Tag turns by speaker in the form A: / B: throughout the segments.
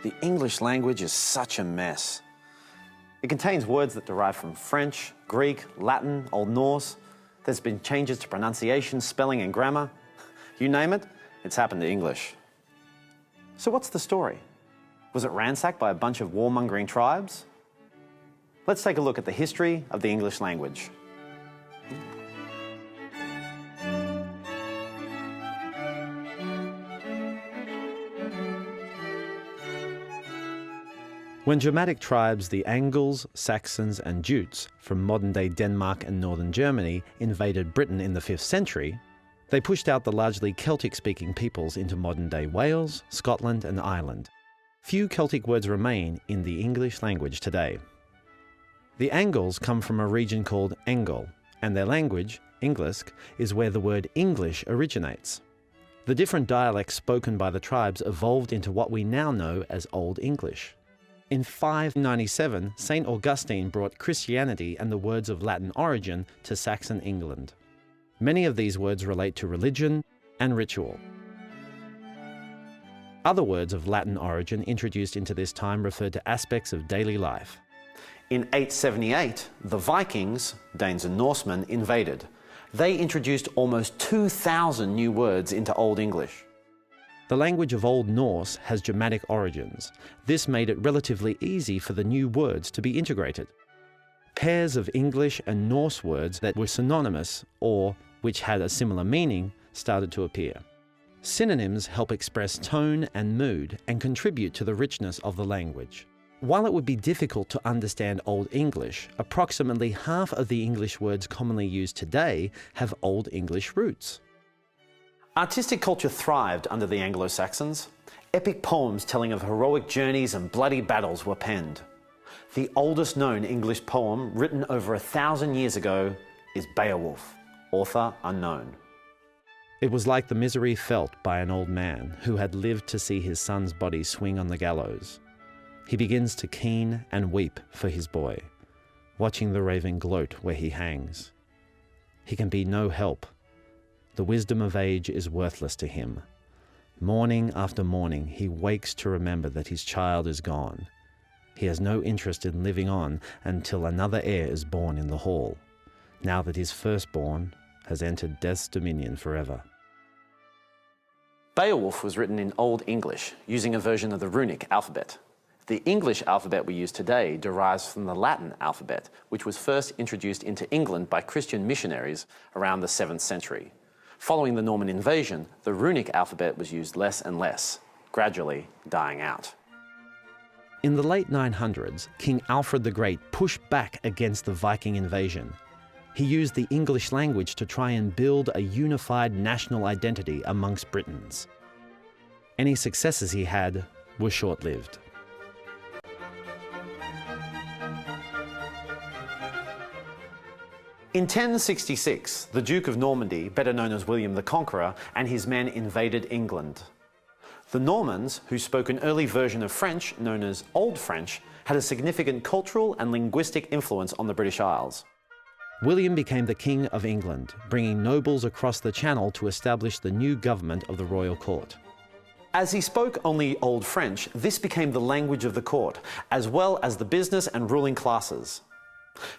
A: The English language is such a mess. It contains words that derive from French, Greek, Latin, Old Norse. There's been changes to pronunciation, spelling and grammar. You name it, it's happened to English. So what's the story? Was it ransacked by a bunch of warmongering tribes? Let's take a look at the history of the English language. When Germanic tribes, the Angles, Saxons and Jutes from modern-day Denmark and northern Germany invaded Britain in the 5th century, they pushed out the largely Celtic-speaking peoples into modern-day Wales, Scotland and Ireland. Few Celtic words remain in the English language today. The Angles come from a region called Engel, and their language, Englisk, is where the word English originates. The different dialects spoken by the tribes evolved into what we now know as Old English. In 597, St. Augustine brought Christianity and the words of Latin origin to Saxon England. Many of these words relate to religion and ritual. Other words of Latin origin introduced into this time refer to aspects of daily life. In 878, the Vikings, Danes and Norsemen, invaded. They introduced almost 2,000 new words into Old English. The language of Old Norse has Germanic origins. This made it relatively easy for the new words to be integrated. Pairs of English and Norse words that were synonymous or which had a similar meaning started to appear. Synonyms help express tone and mood and contribute to the richness of the language. While it would be difficult to understand Old English, approximately half of the English words commonly used today have Old English roots. Artistic culture thrived under the Anglo-Saxons. Epic poems telling of heroic journeys and bloody battles were penned. The oldest known English poem, written over 1,000 years ago, is Beowulf, author unknown. It was like the misery felt by an old man who had lived to see his son's body swing on the gallows. He begins to keen and weep for his boy, watching the raven gloat where he hangs. He can be no help. The wisdom of age is worthless to him. Morning after morning, he wakes to remember that his child is gone. He has no interest in living on until another heir is born in the hall, now that his firstborn has entered death's dominion forever. Beowulf was written in Old English, using a version of the runic alphabet. The English alphabet we use today derives from the Latin alphabet, which was first introduced into England by Christian missionaries around the 7th century. Following the Norman invasion, the runic alphabet was used less and less, gradually dying out. In the late 900s, King Alfred the Great pushed back against the Viking invasion. He used the English language to try and build a unified national identity amongst Britons. Any successes he had were short-lived. In 1066, the Duke of Normandy, better known as William the Conqueror, and his men invaded England. The Normans, who spoke an early version of French known as Old French, had a significant cultural and linguistic influence on the British Isles. William became the King of England, bringing nobles across the Channel to establish the new government of the royal court. As he spoke only Old French, this became the language of the court, as well as the business and ruling classes.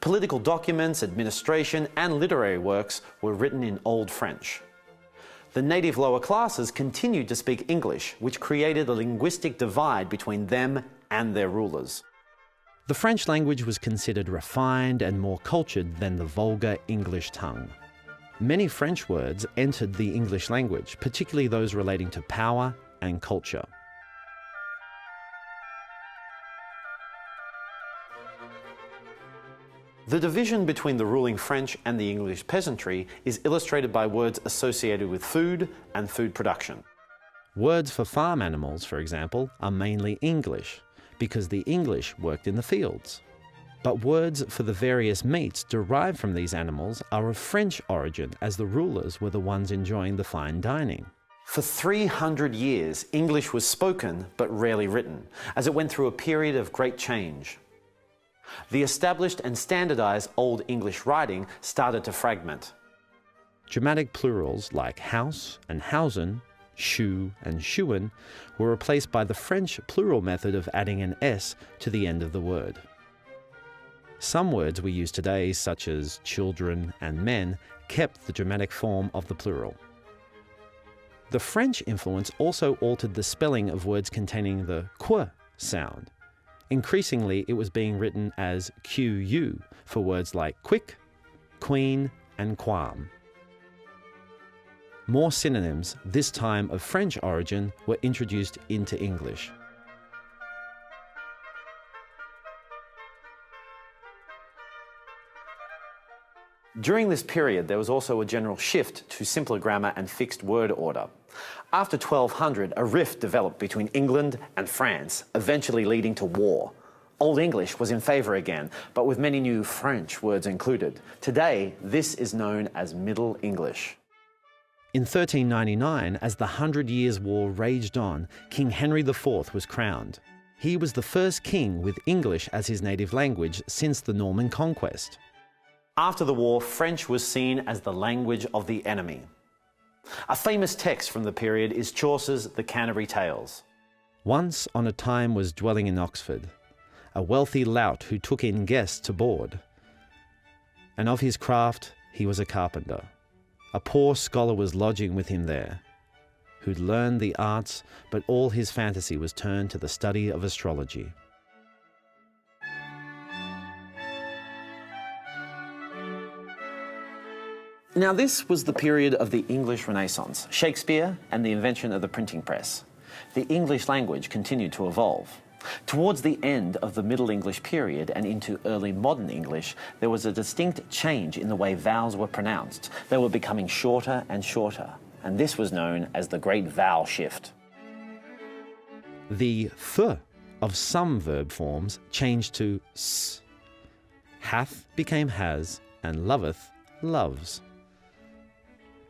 A: Political documents, administration, and literary works were written in Old French. The native lower classes continued to speak English, which created a linguistic divide between them and their rulers. The French language was considered refined and more cultured than the vulgar English tongue. Many French words entered the English language, particularly those relating to power and culture. The division between the ruling French and the English peasantry is illustrated by words associated with food and food production. Words for farm animals, for example, are mainly English, because the English worked in the fields. But words for the various meats derived from these animals are of French origin, as the rulers were the ones enjoying the fine dining. For 300 years, English was spoken but rarely written, as it went through a period of great change. The established and standardized Old English writing started to fragment. Germanic plurals like Haus and Hausen shoe and shoein, were replaced by the French plural method of adding an S to the end of the word. Some words we use today, such as children and men, kept the dramatic form of the plural. The French influence also altered the spelling of words containing the qu sound. Increasingly, it was being written as QU for words like quick, queen, and qualm. More synonyms, this time of French origin, were introduced into English. During this period, there was also a general shift to simpler grammar and fixed word order. After 1200, a rift developed between England and France, eventually leading to war. Old English was in favour again, but with many new French words included. Today, this is known as Middle English. In 1399, as the 100 Years' War raged on, King Henry IV was crowned. He was the first king with English as his native language since the Norman conquest. After the war, French was seen as the language of the enemy. A famous text from the period is Chaucer's The Canterbury Tales. Once on a time was dwelling in Oxford a wealthy lout who took in guests to board. And of his craft he was a carpenter. A poor scholar was lodging with him there, who'd learned the arts, but all his fantasy was turned to the study of astrology. Now this was the period of the English Renaissance, Shakespeare and the invention of the printing press. The English language continued to evolve. Towards the end of the Middle English period and into early modern English, there was a distinct change in the way vowels were pronounced. They were becoming shorter and shorter, and this was known as the Great Vowel Shift. The th of some verb forms changed to s. Hath became has, and loveth, loves.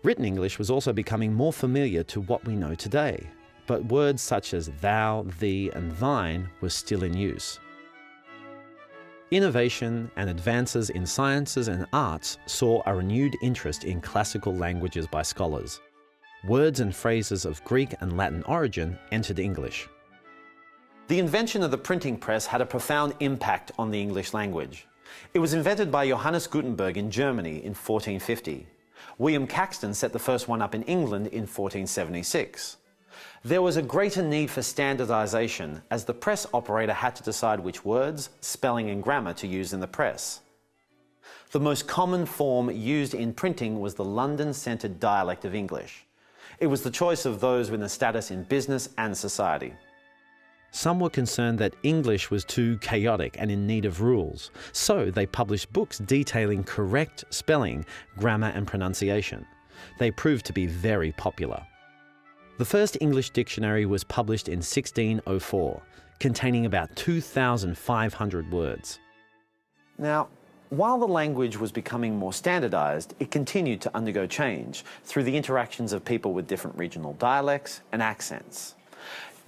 A: Written English was also becoming more familiar to what we know today, but words such as thou, thee, and thine were still in use. Innovation and advances in sciences and arts saw a renewed interest in classical languages by scholars. Words and phrases of Greek and Latin origin entered English. The invention of the printing press had a profound impact on the English language. It was invented by Johannes Gutenberg in Germany in 1450. William Caxton set the first one up in England in 1476. There was a greater need for standardization as the press operator had to decide which words, spelling and grammar to use in the press. The most common form used in printing was the London-centred dialect of English. It was the choice of those with a status in business and society. Some were concerned that English was too chaotic and in need of rules, so they published books detailing correct spelling, grammar and pronunciation. They proved to be very popular. The first English dictionary was published in 1604, containing about 2,500 words. Now, while the language was becoming more standardized, it continued to undergo change through the interactions of people with different regional dialects and accents.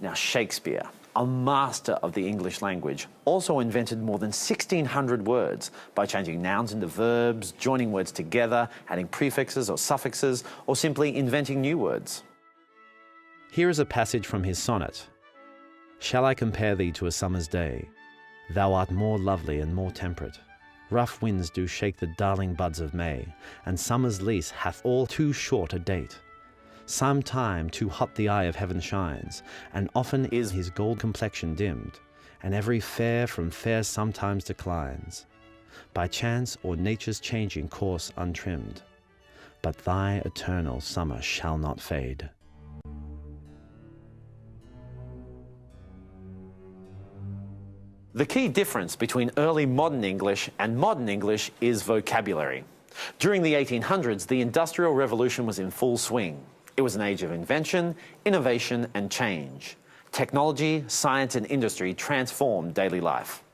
A: Now, Shakespeare, a master of the English language, also invented more than 1,600 words by changing nouns into verbs, joining words together, adding prefixes or suffixes, or simply inventing new words. Here is a passage from his sonnet. Shall I compare thee to a summer's day? Thou art more lovely and more temperate. Rough winds do shake the darling buds of May, and summer's lease hath all too short a date. Some time too hot the eye of heaven shines, and often is his gold complexion dimmed, and every fair from fair sometimes declines, by chance or nature's changing course untrimmed. But thy eternal summer shall not fade. The key difference between early modern English and modern English is vocabulary. During the 1800s, the Industrial Revolution was in full swing. It was an age of invention, innovation, and change. Technology, science, and industry transformed daily life.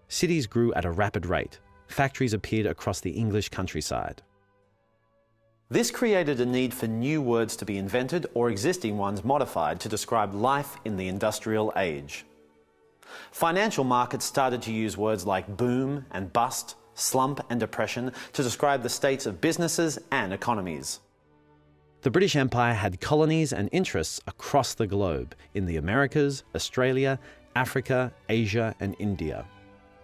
A: Cities grew at a rapid rate. Factories appeared across the English countryside. This created a need for new words to be invented or existing ones modified to describe life in the industrial age. Financial markets started to use words like boom and bust, slump and depression to describe the states of businesses and economies. The British Empire had colonies and interests across the globe in the Americas, Australia, Africa, Asia, and India.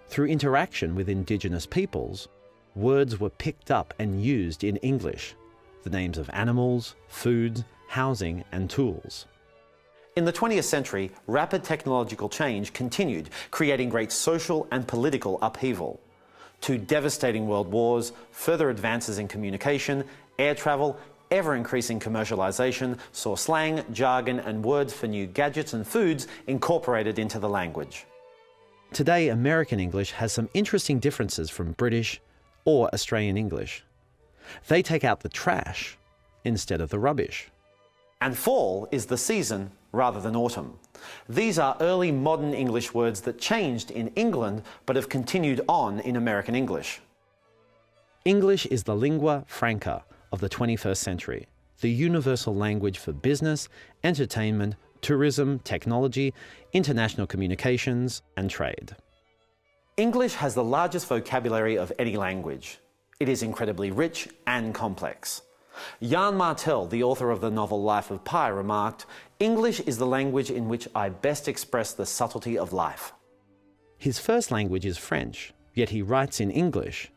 A: Through interaction with indigenous peoples, words were picked up and used in English, the names of animals, foods, housing, and tools. In the 20th century, rapid technological change continued, creating great social and political upheaval. Two devastating world wars, further advances in communication, air travel, ever-increasing commercialization saw slang, jargon, and words for new gadgets and foods incorporated into the language. Today, American English has some interesting differences from British or Australian English. They take out the trash instead of the rubbish. And fall is the season rather than autumn. These are early modern English words that changed in England but have continued on in American English. English is the lingua franca of the 21st century, the universal language for business, entertainment, tourism, technology, international communications, and trade. English has the largest vocabulary of any language. It is incredibly rich and complex. Jan Martel, the author of the novel Life of Pi, remarked, "English is the language in which I best express the subtlety of life." His first language is French, yet he writes in English.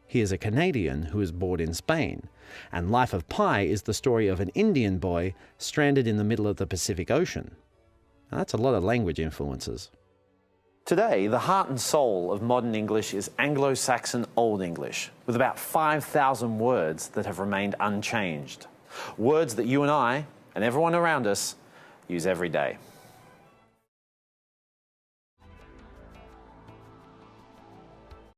A: He is a Canadian who was born in Spain, and Life of Pi is the story of an Indian boy stranded in the middle of the Pacific Ocean. Now, that's a lot of language influences. Today, the heart and soul of modern English is Anglo-Saxon Old English, with about 5,000 words that have remained unchanged. Words that you and I, and everyone around us, use every day.